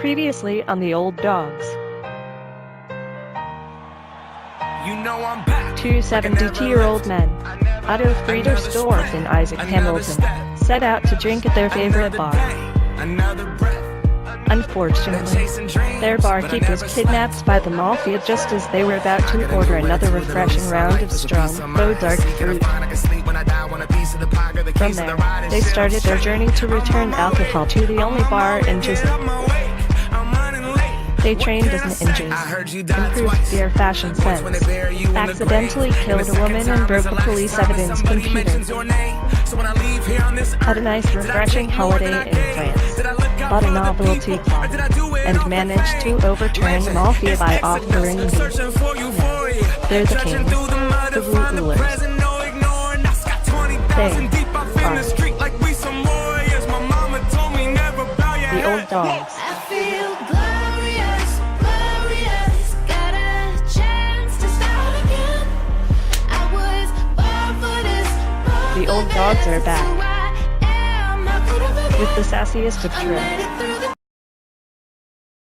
Previously on The Old Dogs. You know I'm back. Two 72-year-old men, Otto Friedersdorf and Isaac Hamilton, set out to drink at their favorite bar. Unfortunately, their barkeep was kidnapped by the mafia just as they were about to order another refreshing round of strong, though dark fruit. From there, they started their journey to return alcohol to the only bar in Chisholm. They trained as ninjas, improved their fashion sense, accidentally killed a woman and broke the police evidence computer, had a nice refreshing holiday in France, bought a novelty clock, and managed to overturn the mafia by offering these. They're the kings, the rulers. They are the Old Dogs. The Old Dogs are back, with the sassiest of trim.